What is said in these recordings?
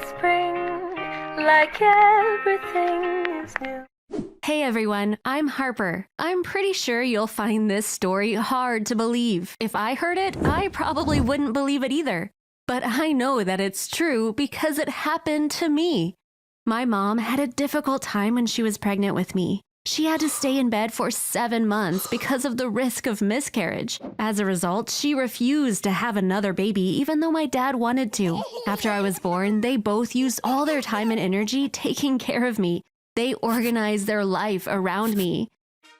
spring, like everything is new. Hey everyone, I'm Harper. I'm pretty sure you'll find this story hard to believe. If I heard it, I probably wouldn't believe it either. But I know that it's true because it happened to me. My mom had a difficult time when she was pregnant with me. She had to stay in bed for 7 months because of the risk of miscarriage. As a result, she refused to have another baby even though my dad wanted to. After I was born, they both used all their time and energy taking care of me. They organized their life around me.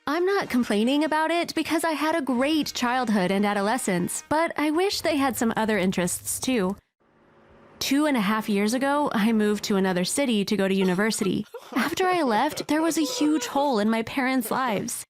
I'm not complaining about it because I had a great childhood and adolescence, but I wish they had some other interests too. 2.5 years ago, I moved to another city to go to university. After I left, there was a huge hole in my parents' lives.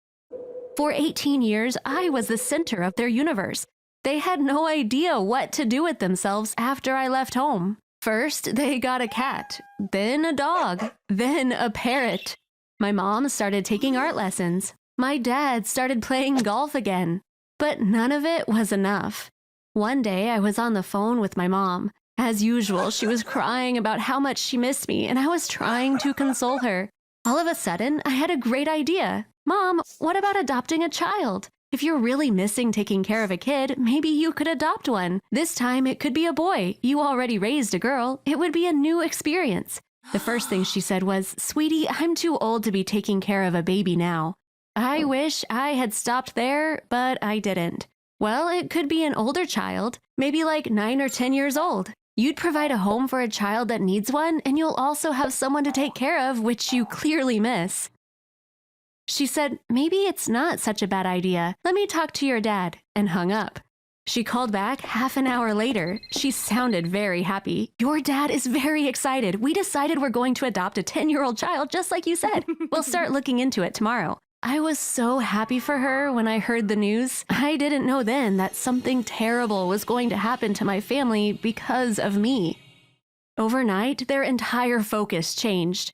For 18 years, I was the center of their universe. They had no idea what to do with themselves after I left home. First, they got a cat, then a dog, then a parrot. My mom started taking art lessons. My dad started playing golf again. But none of it was enough. One day, I was on the phone with my mom. As usual, she was crying about how much she missed me, and I was trying to console her. All of a sudden, I had a great idea. Mom, what about adopting a child? If you're really missing taking care of a kid, maybe you could adopt one. This time, it could be a boy. You already raised a girl. It would be a new experience. The first thing she said was, "Sweetie, I'm too old to be taking care of a baby now." I wish I had stopped there, but I didn't. Well, it could be an older child, maybe like 9 or 10 years old. You'd provide a home for a child that needs one, and you'll also have someone to take care of, which you clearly miss. She said, "Maybe it's not such a bad idea. Let me talk to your dad," and hung up. She called back half an hour later. She sounded very happy. "Your dad is very excited. We decided we're going to adopt a 10-year-old child, just like you said. We'll start looking into it tomorrow." I was so happy for her when I heard the news. I didn't know then that something terrible was going to happen to my family because of me. Overnight, their entire focus changed.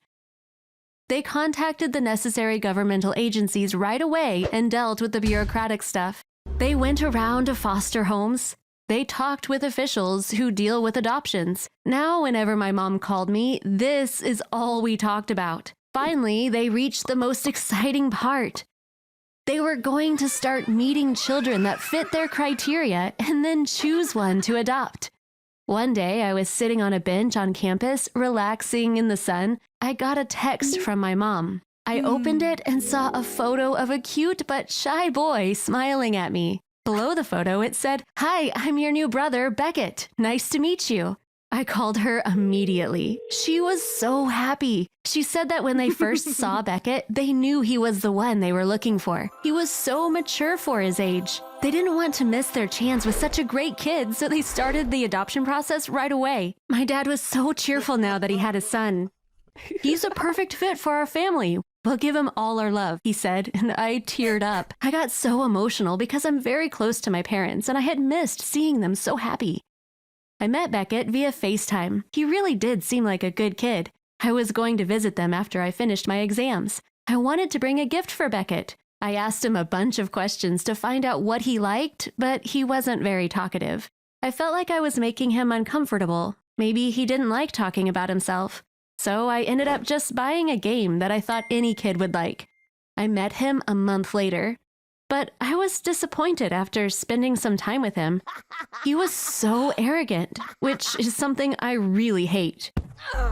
They contacted the necessary governmental agencies right away and dealt with the bureaucratic stuff. They went around to foster homes. They talked with officials who deal with adoptions. Now, whenever my mom called me, this is all we talked about. Finally, they reached the most exciting part. They were going to start meeting children that fit their criteria and then choose one to adopt. One day, I was sitting on a bench on campus, relaxing in the sun. I got a text from my mom. I opened it and saw a photo of a cute but shy boy smiling at me. Below the photo, it said, "Hi, I'm your new brother, Beckett. Nice to meet you." I called her immediately. She was so happy. She said that when they first saw Beckett, they knew he was the one they were looking for. He was so mature for his age. They didn't want to miss their chance with such a great kid, so they started the adoption process right away. My dad was so cheerful now that he had a son. "He's a perfect fit for our family. We'll give him all our love," he said, and I teared up. I got so emotional because I'm very close to my parents, and I had missed seeing them so happy. I met Beckett via FaceTime. He really did seem like a good kid. I was going to visit them after I finished my exams. I wanted to bring a gift for Beckett. I asked him a bunch of questions to find out what he liked, but he wasn't very talkative. I felt like I was making him uncomfortable. Maybe he didn't like talking about himself. So I ended up just buying a game that I thought any kid would like. I met him a month later. But I was disappointed after spending some time with him. He was so arrogant, which is something I really hate.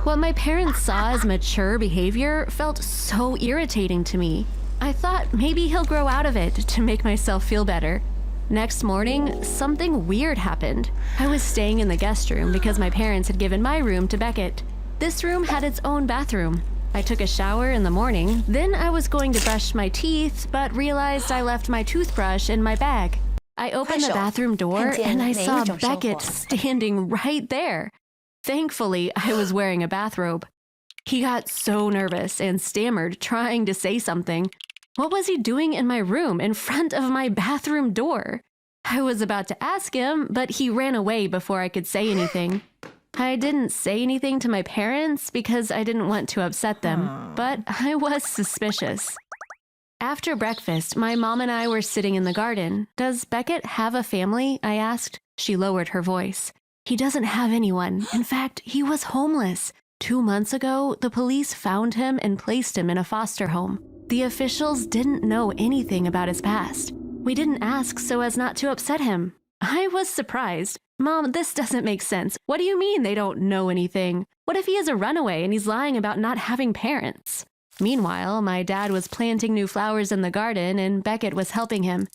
What my parents saw as mature behavior felt so irritating to me. I thought maybe he'll grow out of it to make myself feel better. Next morning, something weird happened. I was staying in the guest room because my parents had given my room to Beckett. This room had its own bathroom. I took a shower in the morning, then I was going to brush my teeth, but realized I left my toothbrush in my bag. I opened the bathroom door and I saw Beckett standing right there. Thankfully, I was wearing a bathrobe. He got so nervous and stammered, trying to say something. What was he doing in my room in front of my bathroom door? I was about to ask him, but he ran away before I could say anything. I didn't say anything to my parents because I didn't want to upset them, but I was suspicious. After breakfast, my mom and I were sitting in the garden. "Does Beckett have a family?" I asked. She lowered her voice. He doesn't have anyone. In fact, he was homeless. 2 months ago, the police found him and placed him in a foster home. The officials didn't know anything about his past. We didn't ask so as not to upset him. I was surprised. Mom, this doesn't make sense. What do you mean they don't know anything? What if he is a runaway and he's lying about not having parents? Meanwhile, my dad was planting new flowers in the garden and Beckett was helping him.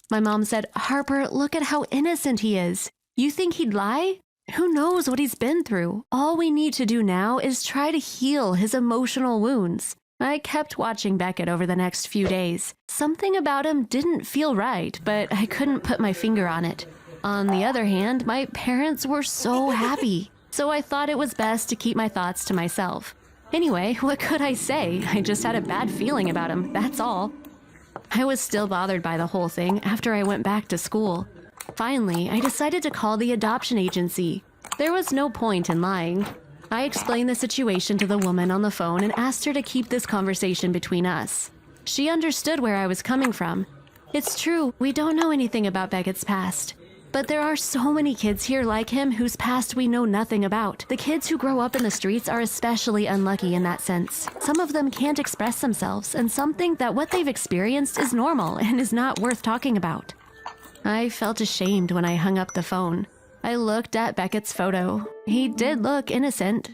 My mom said, "Harper, look at how innocent he is. You think he'd lie? Who knows what he's been through? All we need to do now is try to heal his emotional wounds." I kept watching Beckett over the next few days. Something about him didn't feel right, but I couldn't put my finger on it. On the other hand, my parents were so happy, so I thought it was best to keep my thoughts to myself. Anyway, what could I say? I just had a bad feeling about him, that's all. I was still bothered by the whole thing after I went back to school. Finally, I decided to call the adoption agency. There was no point in lying. I explained the situation to the woman on the phone and asked her to keep this conversation between us. She understood where I was coming from. It's true, we don't know anything about Beckett's past. But there are so many kids here like him whose past we know nothing about. The kids who grow up in the streets are especially unlucky in that sense. Some of them can't express themselves, and some think that what they've experienced is normal and is not worth talking about. I felt ashamed when I hung up the phone. I looked at Beckett's photo. He did look innocent.